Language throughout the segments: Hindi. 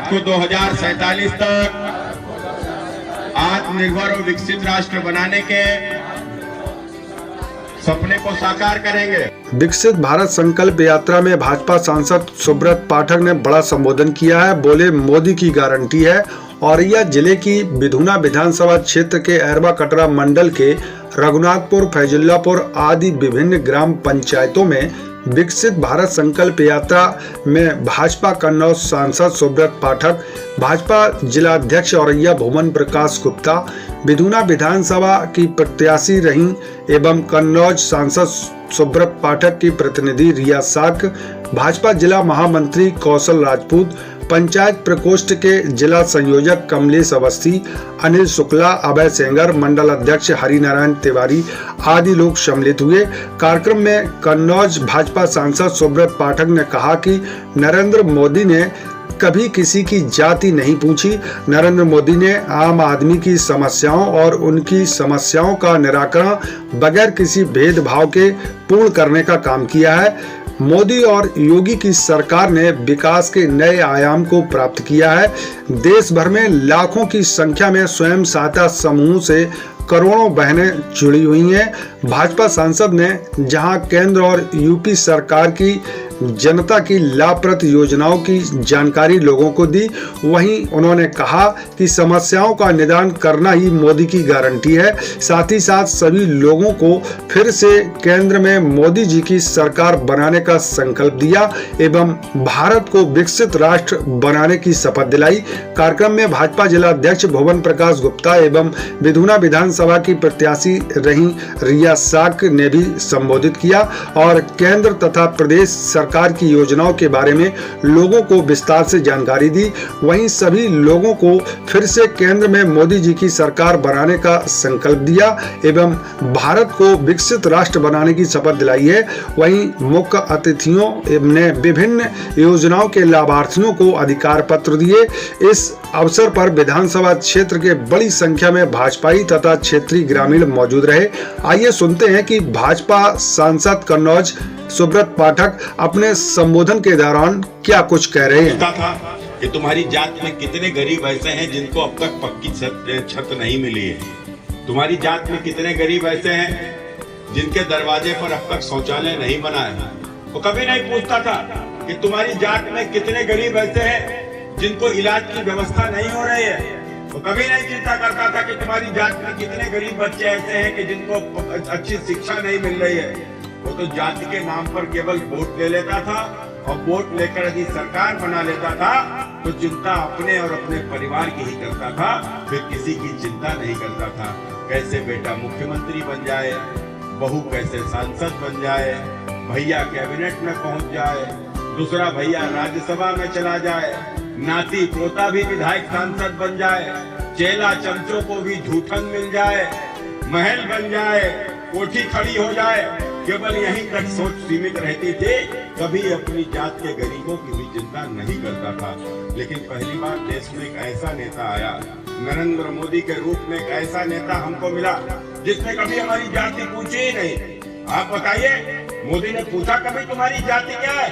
भारत को 2047 तक आत्मनिर्भर और विकसित राष्ट्र बनाने के सपने को साकार करेंगे। विकसित भारत संकल्प यात्रा में भाजपा सांसद सुब्रत पाठक ने बड़ा संबोधन किया है। बोले, मोदी की गारंटी है। औरैया जिले की बिधुना विधानसभा क्षेत्र के अरबा कटरा मंडल के रघुनाथपुर, फैजुल्लापुर आदि विभिन्न ग्राम पंचायतों में विकसित भारत संकल्प यात्रा में भाजपा कन्नौज सांसद सुब्रत पाठक, भाजपा जिला अध्यक्ष औरैया भुवन प्रकाश गुप्ता, बिधुना विधानसभा की प्रत्याशी रहीं एवं कन्नौज सांसद सुब्रत पाठक की प्रतिनिधि रिया साक, भाजपा जिला महामंत्री कौशल राजपूत, पंचायत प्रकोष्ठ के जिला संयोजक कमलेश अवस्थी, अनिल शुक्ला, अभय सेंगर, मंडल अध्यक्ष हरिनारायण तिवारी आदि लोग सम्मिलित हुए। कार्यक्रम में कन्नौज भाजपा सांसद सुब्रत पाठक ने कहा कि नरेंद्र मोदी ने कभी किसी की जाति नहीं पूछी। नरेंद्र मोदी ने आम आदमी की समस्याओं और उनकी समस्याओं का निराकरण बगैर किसी भेदभाव के पूर्ण करने का काम किया है। मोदी और योगी की सरकार ने विकास के नए आयाम को प्राप्त किया है। देश भर में लाखों की संख्या में स्वयं सहायता समूह से करोड़ों बहनें जुड़ी हुई हैं। भाजपा सांसद ने जहां केंद्र और यूपी सरकार की जनता की लाभप्रद योजनाओं की जानकारी लोगों को दी, वहीं उन्होंने कहा कि समस्याओं का निदान करना ही मोदी की गारंटी है। साथ ही साथ सभी लोगों को फिर से केंद्र में मोदी जी की सरकार बनाने का संकल्प दिया एवं भारत को विकसित राष्ट्र बनाने की शपथ दिलाई। कार्यक्रम में भाजपा जिला अध्यक्ष भुवन प्रकाश गुप्ता एवं विधुना विधानसभा की प्रत्याशी रहीं रिया साक ने भी संबोधित किया और केंद्र तथा प्रदेश सरकार की योजनाओं के बारे में लोगों को विस्तार से जानकारी दी। वहीं सभी लोगों को फिर से केंद्र में मोदी जी की सरकार बनाने का संकल्प दिया एवं भारत को विकसित राष्ट्र बनाने की शपथ दिलाई है। वहीं मुख्य अतिथियों ने विभिन्न योजनाओं के लाभार्थियों को अधिकार पत्र दिए। इस अवसर पर विधानसभा क्षेत्र के बड़ी संख्या में भाजपाई तथा क्षेत्रीय ग्रामीण मौजूद रहे। आइए सुनते हैं कि भाजपा सांसद कन्नौज सुब्रत पाठक अपने संबोधन के दौरान क्या कुछ कह रहे हैं। था कि तुम्हारी जात में कितने गरीब ऐसे हैं जिनको अब तक पक्की छत नहीं मिली है। तुम्हारी जात में कितने गरीब ऐसे हैं जिनके दरवाजे पर अब तक शौचालय नहीं बना है। वो कभी नहीं पूछता था कि तुम्हारी जात में कितने गरीब ऐसे हैं जिनको इलाज की व्यवस्था नहीं हो रही है। वो कभी नहीं चिंता करता था कि तुम्हारी जात में कितने गरीब बच्चे ऐसे हैं कि जिनको अच्छी शिक्षा नहीं मिल रही है। वो तो जाति के नाम पर केवल वोट ले लेता था और वोट लेकर यदि सरकार बना लेता था तो चिंता अपने और अपने परिवार की ही करता था, फिर किसी की चिंता नहीं करता था। कैसे बेटा मुख्यमंत्री बन जाए, बहू कैसे सांसद बन जाए, भैया कैबिनेट में पहुंच जाए, दूसरा भैया राज्यसभा में चला जाए, नाती पोता भी विधायक सांसद बन जाए, चेला चमचों को भी झूठन मिल जाए, महल बन जाए, कोठी खड़ी हो जाए। केवल यहीं तक सोच सीमित रहती थी, कभी अपनी जात के गरीबों की भी चिंता नहीं करता था। लेकिन पहली बार देश में एक ऐसा नेता आया, नरेंद्र मोदी के रूप में एक ऐसा नेता हमको मिला जिसने कभी हमारी जाति पूछी ही नहीं। आप बताइए, मोदी ने पूछा कभी तुम्हारी जाति क्या है?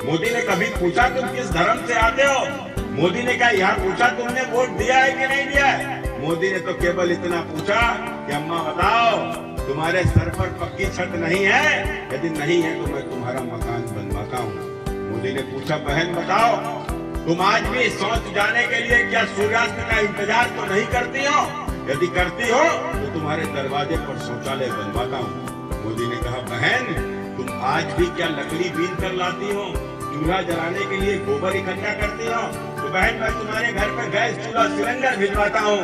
मोदी ने कभी पूछा तुम किस धर्म से आते हो? मोदी ने क्या यहाँ पूछा तुमने वोट दिया है कि नहीं दिया है? मोदी ने तो केवल इतना पूछा कि अम्मा बताओ तुम्हारे सर पर पक्की छत नहीं है? यदि नहीं है तो मैं तुम्हारा मकान बनवाता हूँ। मोदी ने पूछा बहन बताओ तुम आज भी शौच जाने के लिए क्या सूर्यास्त का इंतजार तो नहीं करती हो? यदि करती हो तो तुम्हारे दरवाजे पर शौचालय बनवाता हूँ। मोदी ने कहा बहन तुम आज भी क्या लकड़ी बीन कर लाती हो? चूल्हा जलाने के लिए गोबर इकट्ठा करती हो? तो बहन मैं तुम्हारे घर पर गैस चूल्हा सिलेंडर भिजवाता हूँ।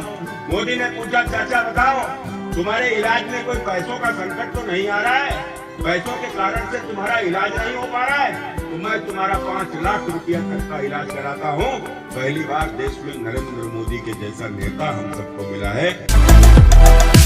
मोदी ने पूछा चाचा बताओ तुम्हारे इलाज में कोई पैसों का संकट तो नहीं आ रहा है? पैसों के कारण से तुम्हारा इलाज नहीं हो पा रहा है? तो मैं तुम्हारा 5 लाख रुपया तक का इलाज कराता हूँ। पहली बार देश में नरेंद्र मोदी के जैसा नेता हम सबको मिला है।